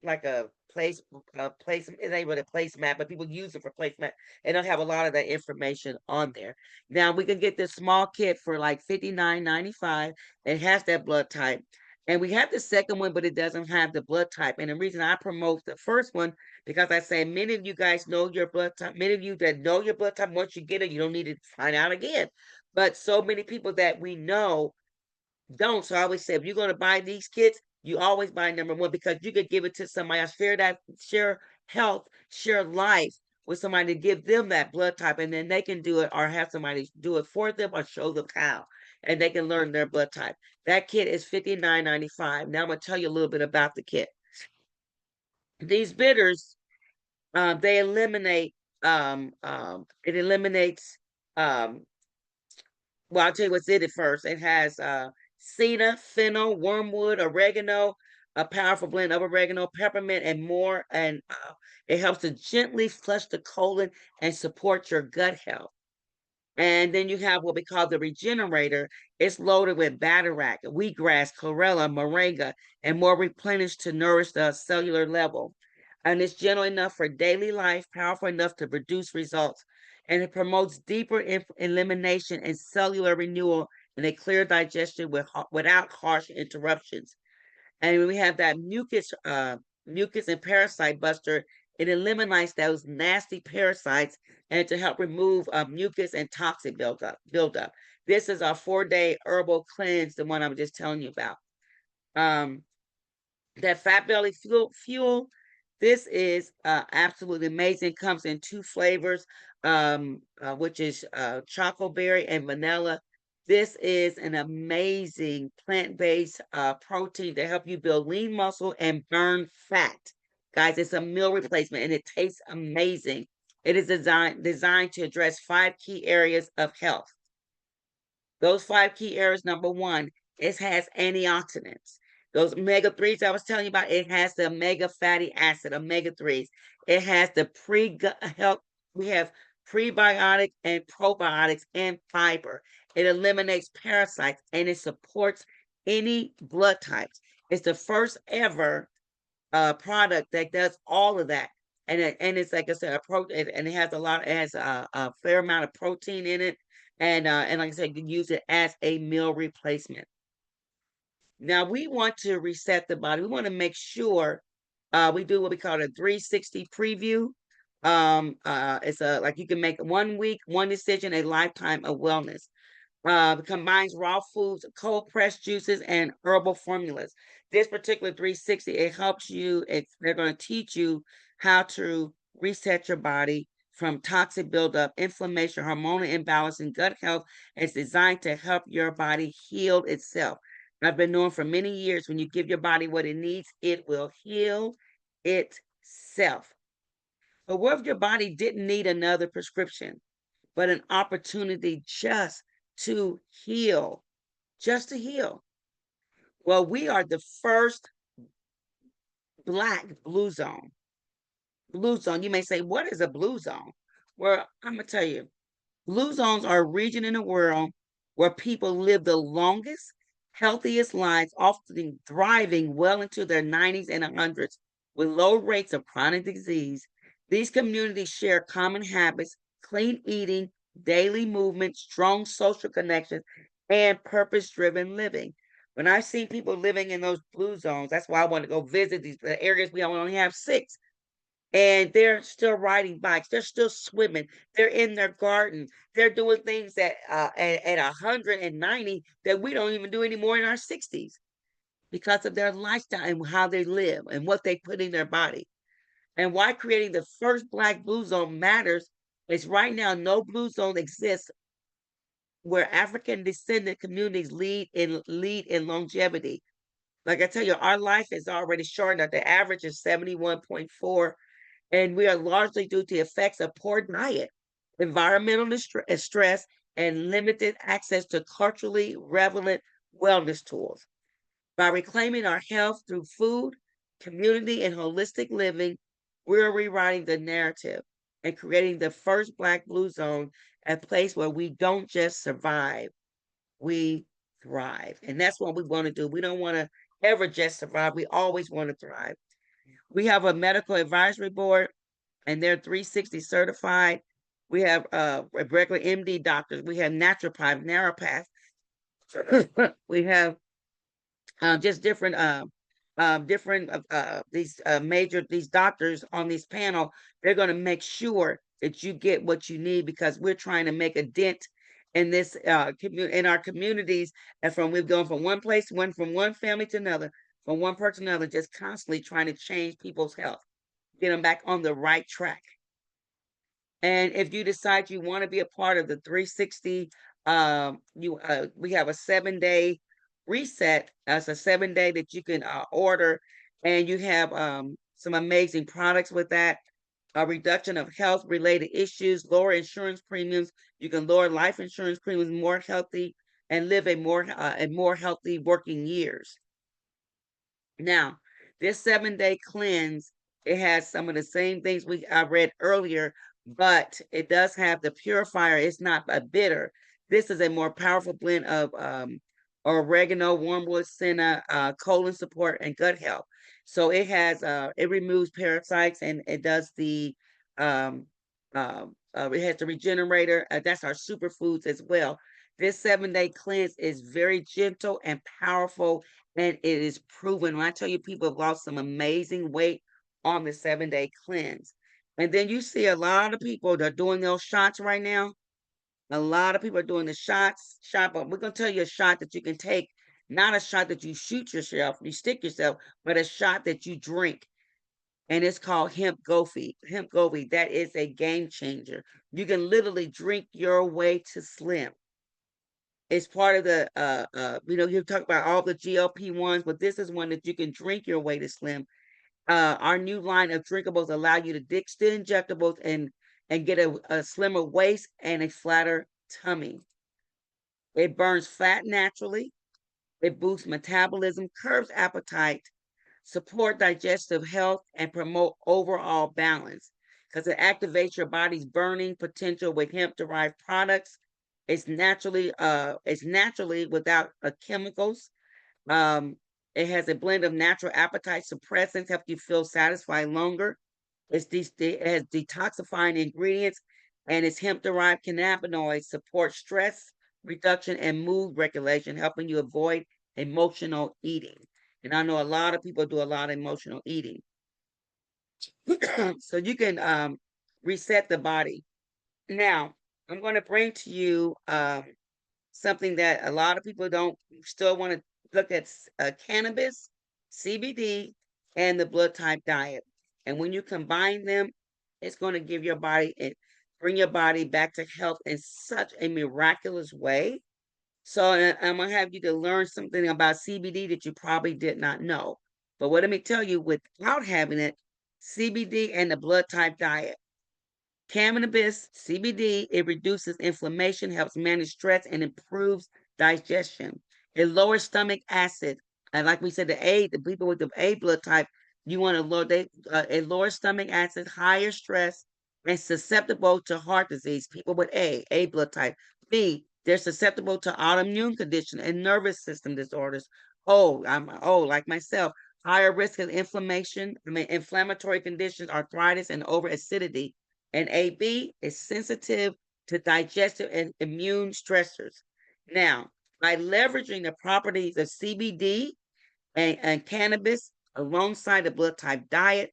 like a place it ain't really a placemat, but people use it for placemat, and they'll have a lot of that information on there. Now we can get this small kit for like 59.95. It has that blood type. And we have the second one, but it doesn't have the blood type. And the reason I promote the first one, because I say many of you guys know your blood type. Many of you that know your blood type, once you get it, you don't need to find out again. But so many people that we know don't. So I always say, if you're going to buy these kits, you always buy number one because you could give it to somebody else, share health, share life with somebody to give them that blood type, and then they can do it or have somebody do it for them or show them how, and they can learn their blood type. That kit is 59.95. Now I'm gonna tell you a little bit about the kit. These bitters, they eliminate it eliminates um well, I'll tell you what's in it first. It has senna, fennel, wormwood, oregano, a powerful blend of oregano, peppermint, and more. And it helps to gently flush the colon and support your gut health. And then you have what we call the regenerator. It's loaded with batterak, wheatgrass, chlorella, moringa, and more replenished to nourish the cellular level. And it's gentle enough for daily life, powerful enough to produce results. And it promotes deeper elimination and cellular renewal and a clear digestion without harsh interruptions. And when we have that mucus and parasite buster, it eliminates those nasty parasites and to help remove mucus and toxic buildup. This is our 4-day herbal cleanse, the one I was just telling you about. Um, that fat belly fuel, this is absolutely amazing. Comes in two flavors, which is chocolate berry and vanilla. This is an amazing plant-based protein to help you build lean muscle and burn fat. Guys, it's a meal replacement and it tastes amazing. It is designed to address 5 key areas of health. Those 5 key areas, number one, it has antioxidants. Those omega 3s I was telling you about, it has the omega fatty acid, omega 3s. It has the pre health, we have prebiotic and probiotics and fiber. It eliminates parasites and it supports any blood types. It's the first ever product that does all of that. And it's like I said, and it has it has a fair amount of protein in it, and like I said, you can use it as a meal replacement. Now we want to reset the body. We want to make sure we do what we call a 360 preview. It's a like you can make 1 week, one decision, a lifetime of wellness. Combines raw foods, cold pressed juices, and herbal formulas. This particular 360, it helps you. They're going to teach you how to reset your body from toxic buildup, inflammation, hormonal imbalance, and gut health. It's designed to help your body heal itself. I've been knowing for many years when you give your body what it needs, it will heal itself. But what if your body didn't need another prescription, but an opportunity to heal, just to heal? Well, we are the first Black blue zone. Blue zone. You may say, what is a blue zone? Well, I'm going to tell you. Blue zones are a region in the world where people live the longest, healthiest lives, often thriving well into their 90s and 100s with low rates of chronic disease. These communities share common habits, clean eating, daily movement, strong social connections, and purpose driven living. When I've seen people living in those blue zones, that's why I want to go visit these areas. We only have 6, and they're still riding bikes, they're still swimming, they're in their garden, they're doing things that at 190 that we don't even do anymore in our 60s because of their lifestyle and how they live and what they put in their body. And why creating the first Black blue zone matters is right now no blue zone exists where African descendant communities lead in longevity. Like I tell you, our life is already short. Now the average is 71.4, and we are largely due to effects of poor diet, environmental stress, and limited access to culturally relevant wellness tools. By reclaiming our health through food, community, and holistic living, we're rewriting the narrative and creating the first Black blue zone, a place where we don't just survive, we thrive. And that's what we want to do. We don't want to ever just survive, we always want to thrive. We have a medical advisory board and they're 360 certified. We have regular MD doctors. We have naturopaths. We have just different these major these doctors on this panel. They're going to make sure that you get what you need because we're trying to make a dent in this in our communities. And we've gone from one place, from one family to another, from one person to another, just constantly trying to change people's health, get them back on the right track. And if you decide you want to be a part of the 360, we have a 7-day reset. That's a 7-day that you can order, and you have some amazing products with that. A reduction of health related issues, lower insurance premiums. You can lower life insurance premiums, more healthy, and live a more healthy working years. Now, This 7-day cleanse, it has some of the same things I read earlier, but it does have the purifier. It's not a bitter. This is a more powerful blend of oregano, wormwood, senna, colon support, and gut health. So it removes parasites and it does um, it has the regenerator. That's our superfoods as well. This 7-day cleanse is very gentle and powerful, and it is proven. When I tell you, people have lost some amazing weight on the 7-day cleanse. And then you see a lot of people that are doing those shots right now. A lot of people are doing the shot, but we're gonna tell you a shot that you can take, not a shot that you shoot yourself, you stick yourself, but a shot that you drink. And it's called hemp gofi. Hemp gofi, that is a game changer. You can literally drink your way to slim. It's part of you talk about all the GLP-1s, but this is one that you can drink your way to slim. Our new line of drinkables allow you to ditch the injectables and get a slimmer waist and a flatter tummy. It burns fat naturally. It boosts metabolism, curbs appetite, support digestive health, and promote overall balance because it activates your body's burning potential with hemp-derived products. It's naturally without chemicals. Um, it has a blend of natural appetite suppressants, help you feel satisfied longer. It has detoxifying ingredients, and its hemp-derived cannabinoids support stress reduction and mood regulation, helping you avoid emotional eating. And I know a lot of people do a lot of emotional eating. So you can reset the body. Now, I'm going to bring to you something that a lot of people don't still want to look at cannabis, CBD, and the blood type diet. And when you combine them, it's going to give your body bring your body back to health in such a miraculous way. So I'm gonna have you to learn something about CBD that you probably did not know. But what let me tell you, without having it, CBD and the blood type diet. Cannabis, CBD, it reduces inflammation, helps manage stress, and improves digestion. It lowers stomach acid. And like we said, the people with the A blood type, you want to it lowers stomach acid, higher stress, and susceptible to heart disease. People with A blood type. B, they're susceptible to autoimmune condition and nervous system disorders. Like myself, higher risk of inflammatory conditions, arthritis, and over acidity, and AB is sensitive to digestive and immune stressors. Now, by leveraging the properties of CBD and cannabis alongside the blood type diet,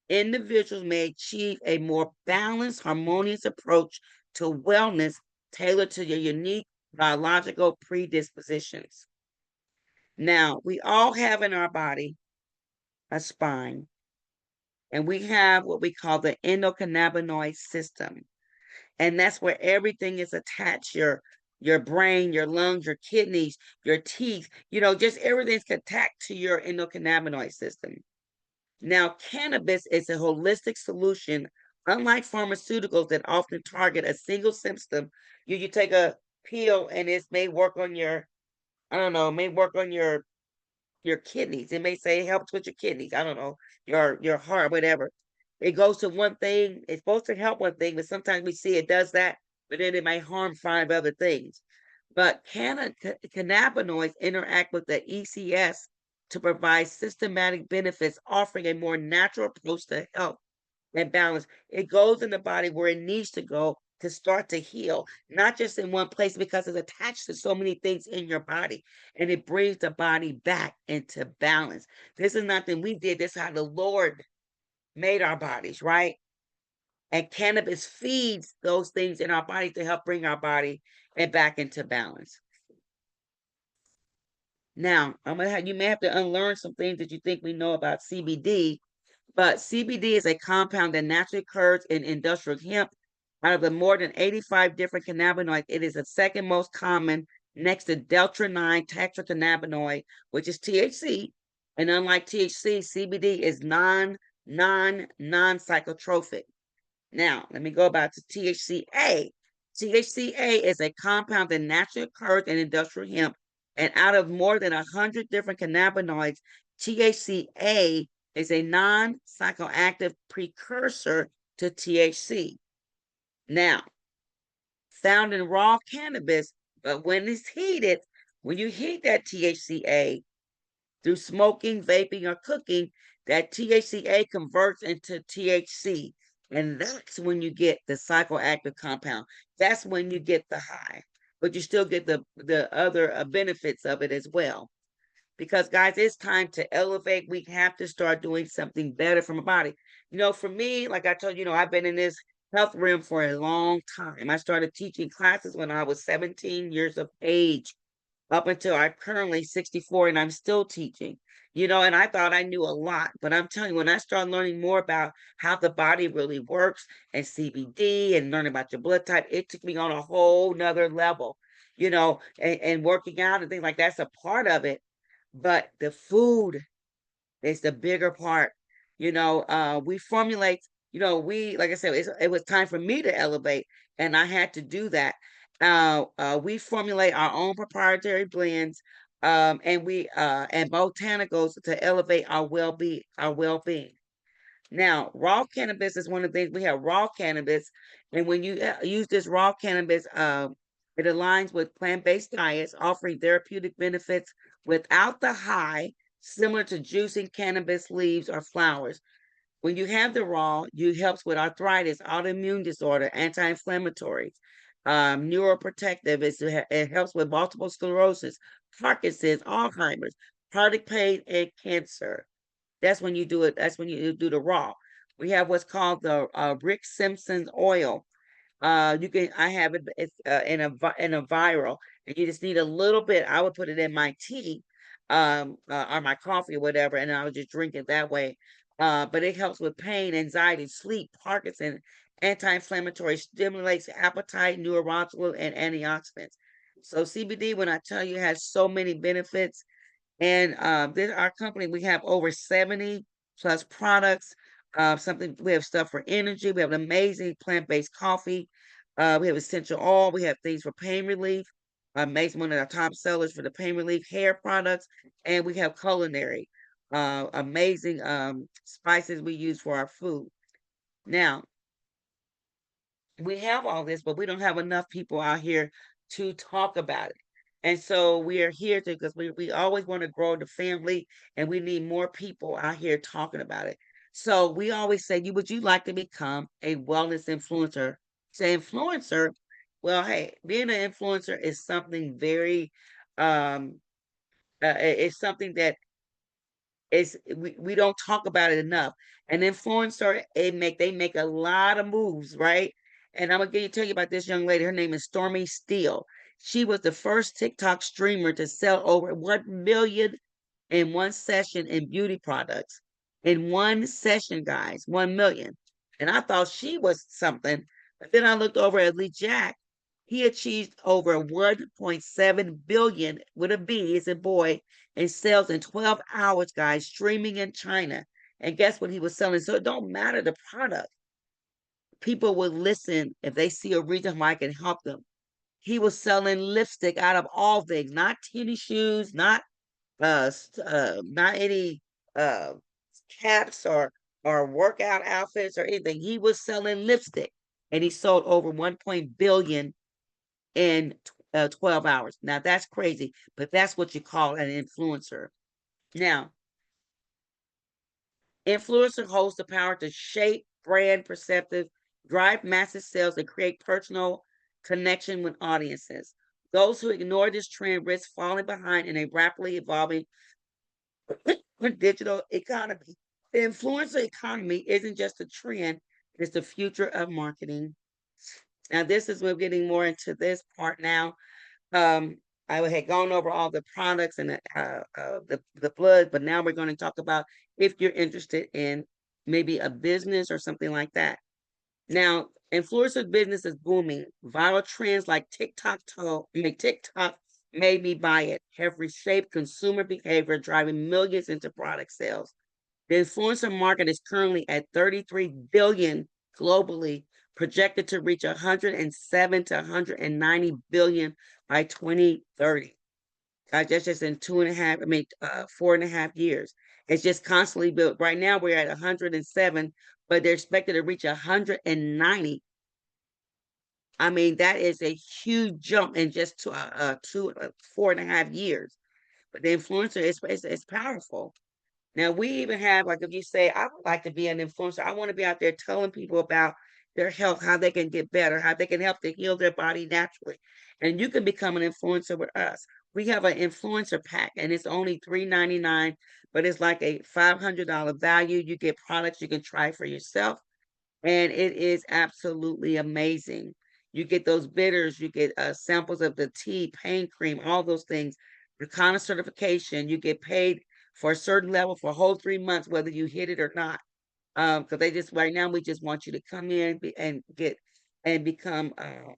individuals may achieve a more balanced, harmonious approach to wellness tailored to your unique biological predispositions. Now, we all have in our body a spine, and we have what we call the endocannabinoid system. And that's where everything is attached, your brain, your lungs, your kidneys, your teeth, just everything's attached to your endocannabinoid system. Now, cannabis is a holistic solution. Unlike pharmaceuticals that often target a single symptom, you take a pill and it may work on your, I don't know, may work on your kidneys. It may say it helps with your kidneys. I don't know, your heart, whatever. It goes to one thing. It's supposed to help one thing, but sometimes we see it does that, but then it may harm 5 other things. But cannabinoids interact with the ECS to provide systematic benefits, offering a more natural approach to health and balance. It goes in the body where it needs to go to start to heal, not just in one place because it's attached to so many things in your body, and it brings the body back into balance. This is nothing we did. This is how the Lord made our bodies, right? And cannabis feeds those things in our body to help bring our body and back into balance. Now, you may have to unlearn some things that you think we know about CBD, but CBD is a compound that naturally occurs in industrial hemp. Out of the more than 85 different cannabinoids, it is the second most common next to delta-9 tetracannabinoid, which is THC. And unlike THC, CBD is non-psychotropic. Now, let me go back to THCA. THCA is a compound that naturally occurs in industrial hemp, and out of more than 100 different cannabinoids, THCA is a non-psychoactive precursor to THC. Now, found in raw cannabis, but when it's heated, when you heat that THCA through smoking, vaping, or cooking, that THCA converts into THC. And that's when you get the psychoactive compound. That's when you get the high, but you still get the other benefits of it as well. Because guys, it's time to elevate. We have to start doing something better for my body. For me, like I told you, I've been in this health realm for a long time. I started teaching classes when I was 17 years of age, up until I'm currently 64, and I'm still teaching. And I thought I knew a lot, but I'm telling you, when I started learning more about how the body really works and CBD and learning about your blood type, it took me on a whole nother level, and working out and things like that's a part of it. But the food is the bigger part. We formulate, like I said, it was time for me to elevate, and I had to do that. We formulate our own proprietary blends, and botanicals to elevate our well-being. Now, raw cannabis is one of the things. We have raw cannabis, and when you use this raw cannabis, it aligns with plant-based diets, offering therapeutic benefits without the high, similar to juicing cannabis leaves or flowers. When you have the raw, you helps with arthritis, autoimmune disorder, anti-inflammatories, neuroprotective. It helps with multiple sclerosis, Parkinson's, Alzheimer's, heart pain, and cancer. That's when you do it. That's when you do the raw. We have what's called the Rick Simpson's oil. I have it. It's in a viral, and you just need a little bit. I would put it in my tea, or my coffee or whatever, and I would just drink it that way. But it helps with pain, anxiety, sleep, Parkinson, anti-inflammatory, stimulates appetite, neurological, and antioxidants. So CBD, when I tell you, has so many benefits. And this our company, we have over 70 plus products. Something we have stuff for energy. We have an amazing plant-based coffee. We have essential oil. We have things for pain relief. Amazing, one of our top sellers for the pain relief, hair products, and we have culinary. Amazing spices we use for our food. Now, we have all this, but we don't have enough people out here to talk about it. And so we are here to because we always want to grow the family, and we need more people out here talking about it. So we always say, would you like to become a wellness influencer? Say influencer. Well, hey, being an influencer is something very um it's something that we don't talk about it enough. An influencer, they make a lot of moves, right? And I'm gonna tell you about this young lady. Her name is Stormy Steele. She was the first TikTok streamer to sell over 1 million in one session in beauty products. In one session, guys, 1 million. And I thought she was something. But then I looked over at Lee Jack. He achieved over 1.7 billion with a B as a boy in sales in 12 hours, guys, streaming in China. And guess what he was selling? So it don't matter the product. People will listen if they see a reason why I can help them. He was selling lipstick out of all things, not tennis shoes, not any uh caps or workout outfits or anything. He was selling lipstick, and he sold over 1 billion in 12 hours. Now that's crazy, but that's what you call an influencer. Now, influencer holds the power to shape brand perceptive, drive massive sales, and create personal connection with audiences. Those who ignore this trend risk falling behind in a rapidly evolving digital economy. The influencer economy isn't just a trend, it's the future of marketing. Now, this is we're getting more into this part now. Um, I had gone over all the products and the blood, but now we're going to talk about if you're interested in maybe a business or something like that. Now, influencer business is booming. Viral trends like TikTok made me buy it have reshaped consumer behavior, driving millions into product sales. The influencer market is currently at 33 billion globally, projected to reach 107 to 190 billion by 2030. That's just in 4.5 years. It's just constantly built. Right now, we're at 107, but they're expected to reach 190. I mean, that is a huge jump in just 4.5 years. But the influencer is powerful. Now we even have, like, if you say, I would like to be an influencer, I want to be out there telling people about their health, how they can get better, how they can help to heal their body naturally. And you can become an influencer with us. We have an influencer pack and it's only $3.99, but it's like a $500 value. You get products you can try for yourself, and it is absolutely amazing. You get those bitters, you get samples of the tea, pain cream, all those things. Recana certification, you get paid for a certain level for a whole 3 months, whether you hit it or not. Because they just right now we just want you to come in and get and become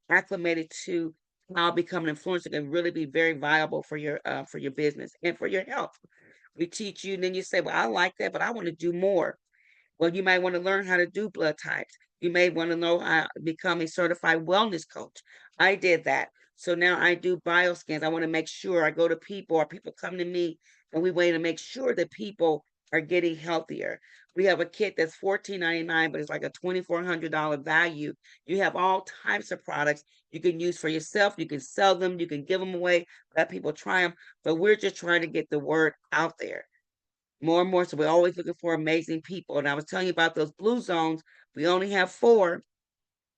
acclimated to how become an influencer can really be very viable for your business and for your health. We teach you, and then you say, "Well, I like that, but I want to do more." Well, you might want to learn how to do blood types. You may want to know how to become a certified wellness coach. I did that. So now I do bioscans. I want to make sure I go to people or people come to me and we want to make sure that people are getting healthier. We have a kit that's $14.99, but it's like a $2,400 value. You have all types of products you can use for yourself. You can sell them, you can give them away, let people try them. But we're just trying to get the word out there more and more. So we're always looking for amazing people. And I was telling you about those blue zones. We only have four.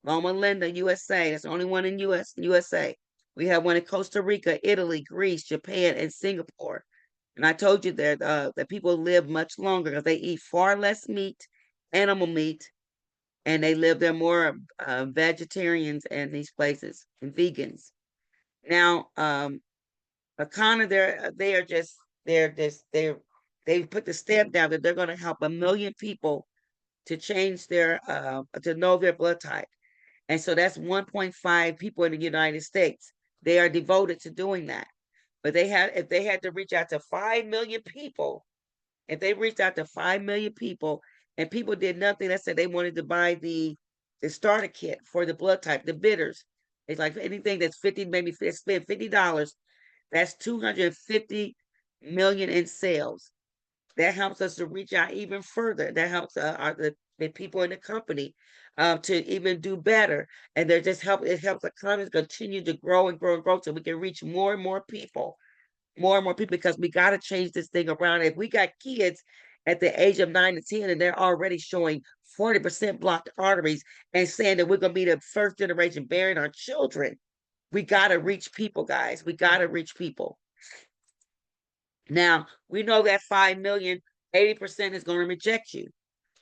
Loma Linda, USA. That's the only one in USA. We have one in Costa Rica, Italy, Greece, Japan, and Singapore. And I told you that people live much longer because they eat far less meat, animal meat, and they live there more vegetarians in these places and vegans. Now, Akana, they are just they put the stamp down that they're going to help 1 million people to change to know their blood type, and so that's 1.5 people in the United States. They are devoted to doing that. But if they had to reach out to 5 million people, if they reached out to 5 million people, and people did nothing, let's say they wanted to buy the starter kit for the blood type, the bitters. It's like anything that's 50, maybe spend $50. That's 250 million in sales. That helps us to reach out even further. That helps the people in the company to even do better. And they're just it helps the companies continue to grow and grow and grow so we can reach more and more people, because we got to change this thing around. If we got kids at the age of 9 to 10 and they're already showing 40% blocked arteries and saying that we're going to be the first generation burying our children, we got to reach people, guys. We got to reach people. Now, we know that 5 million, 80% is going to reject you,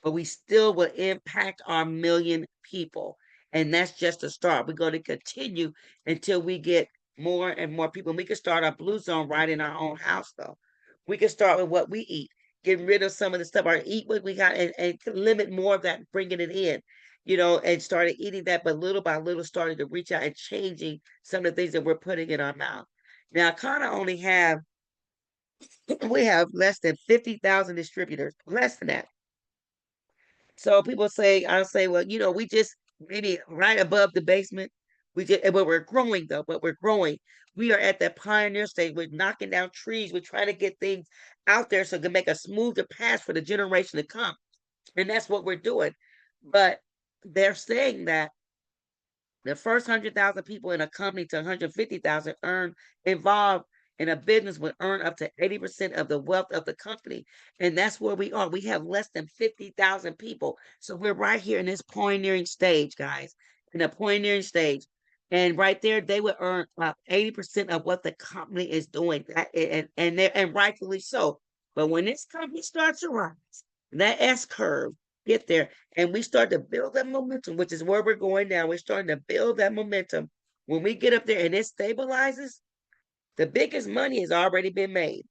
but we still will impact our million people. And that's just a start. We're going to continue until we get more and more people. And we can start our blue zone right in our own house, though. We can start with what we eat, getting rid of some of the stuff, or eat what we got, and limit more of that, bringing it in, and started eating that, but little by little started to reach out and changing some of the things that we're putting in our mouth. Now, I kind of only have we have less than 50,000 distributors, less than that. So people say, I'll say, well, we just maybe right above the basement. But we're growing though, but we're growing. We are at that pioneer stage. We're knocking down trees. We're trying to get things out there so it can make a smoother path for the generation to come. And that's what we're doing. But they're saying that the first 100,000 people in a company to 150,000 involved in a business would earn up to 80% of the wealth of the company. And that's where we are. We have less than 50,000 people. So we're right here in this pioneering stage, guys, in a pioneering stage. And right there, they would earn 80% of what the company is doing. And rightfully so. But when this company starts to rise, that S curve, get there, and we start to build that momentum, which is where we're going now. We're starting to build that momentum. When we get up there and it stabilizes, the biggest money has already been made.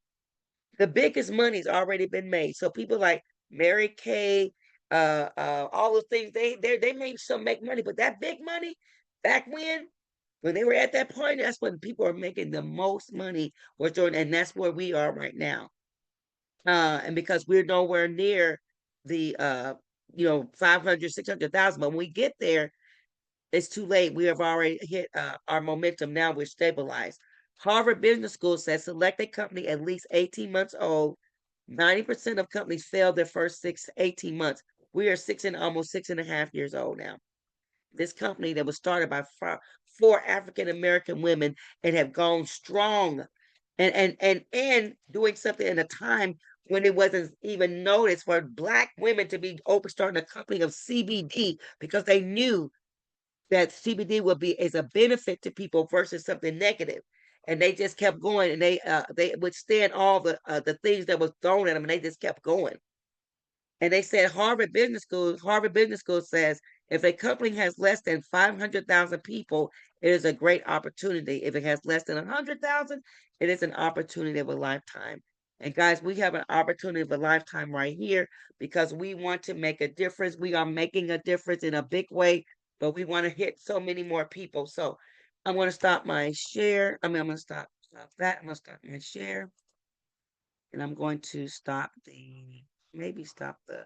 The biggest money's already been made. So people like Mary Kay, all those things, they may still make money, but that big money back when they were at that point, that's when people are making the most money. And that's where we are right now. And because we're nowhere near the 500, 600,000, but when we get there, it's too late. We have already hit our momentum. Now we're stabilized. Harvard Business School says select a company at least 18 months old, 90% of companies fail their first 18 months. We are almost 6.5 years old now. This company that was started by four African American women and have gone strong and doing something in a time when it wasn't even noticed for Black women to be open starting a company of CBD because they knew that CBD would be as a benefit to people versus something negative. And they just kept going, and they withstand all the things that was thrown at them, and they just kept going. And they said Harvard Business School says if a company has less than 500,000 people, it is a great opportunity. If it has less than 100,000, it is an opportunity of a lifetime. And guys, we have an opportunity of a lifetime right here because we want to make a difference. We are making a difference in a big way, but we want to hit so many more people. So I'm going to stop my share. I'm going to stop that. I'm going to stop my share. And I'm going to maybe stop the,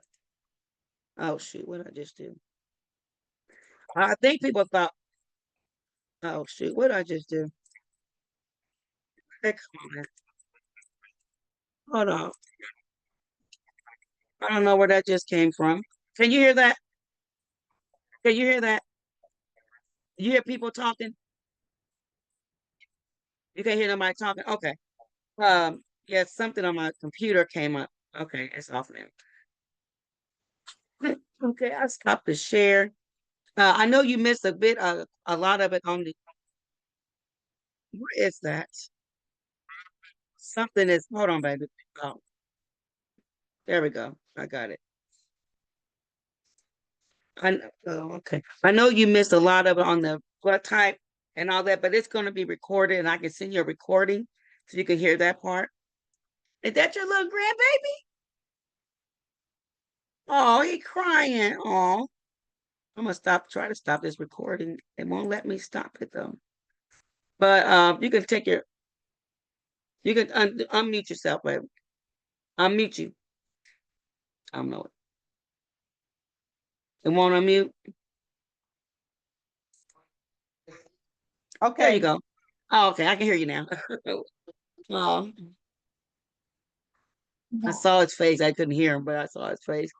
oh shoot, what did I just do? I think people thought, oh shoot, what did I just do? Hey, come on, man. Hold on. I don't know where that just came from. Can you hear that? Can you hear that? You hear people talking? You can't hear nobody talking? Okay. Yeah, something on my computer came up. Okay, it's off now. Okay, I stopped the share. I know you missed a lot of it on the, what is that? Something is, hold on, baby. Oh, there we go. I got it. Oh, okay. I know you missed a lot of it on the blood type and all that, but it's going to be recorded, and I can send you a recording so you can hear that part. Is that your little grandbaby? Oh, he crying. Oh, I'm gonna try to stop this recording. It won't let me stop it though. But you can you can unmute yourself, baby. Unmute you. I don't know it. It won't unmute. There you Okay. go. Oh, okay, I can hear you now. Oh, I saw his face. I couldn't hear him, but I saw his face.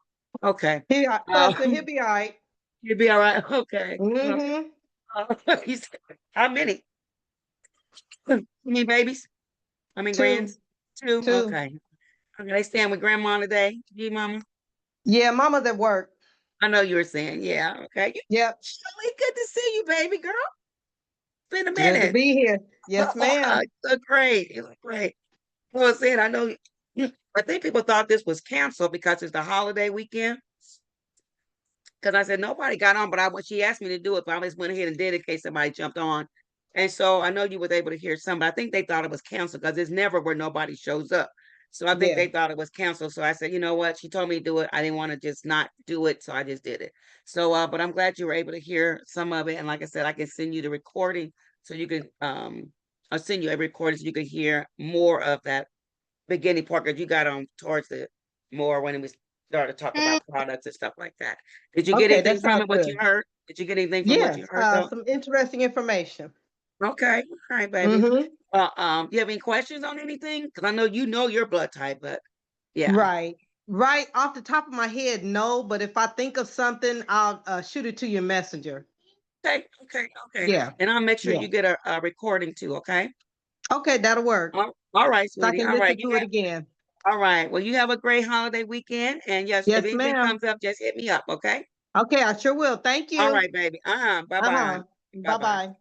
Okay. Trust him, he'll be all right. You'll be all right. Okay. Mm-hmm. He said, how many? How many babies? I mean, Two. grands? Two? Two. Okay. Okay, they staying with grandma today? You, mama? Yeah, mama's at work. I know you were saying, yeah. Okay. Yep. Shirley, good to see you, baby girl. Been a Good to minute. be here. Yes, You ma'am. look great. You look great. Well, I said, I know, I think people thought this was canceled because it's the holiday weekend. Because I said nobody got on, but she asked me to do it, but I just went ahead and did it in case somebody jumped on. And so I know you were able to hear some, but I think they thought it was canceled because it's never where nobody shows up. So I think Yeah. they thought it was canceled. So I said, you know what? She told me to do it. I didn't want to just not do it, so I just did it. So, but I'm glad you were able to hear some of it. And like I said, I can send you the recording so you can, I'll send you a recording so you can hear more of that beginning part because you got on towards the more when we started to talk Mm. about products and stuff like that. Did you get Okay, anything that from sounds it? What you good. heard? Did you get anything from what you Yes, heard though? some interesting information. Okay, all right, baby. Mm-hmm. Do you have any questions on anything? Because I know your blood type, but yeah. Right. Right off the top of my head, no, but if I think of something, I'll shoot it to your messenger. Okay. Yeah. And I'll make sure Yeah. you get a recording too. Okay. Okay, that'll work. All right, So I sweetie. can All right. listen to it again. All right. Well, you have a great holiday weekend, and yes, if Yes, anything ma'am. comes up, just hit me up. Okay. Okay, I sure will. Thank All you. right, baby. Bye bye. Uh-huh. Bye bye. Bye-bye.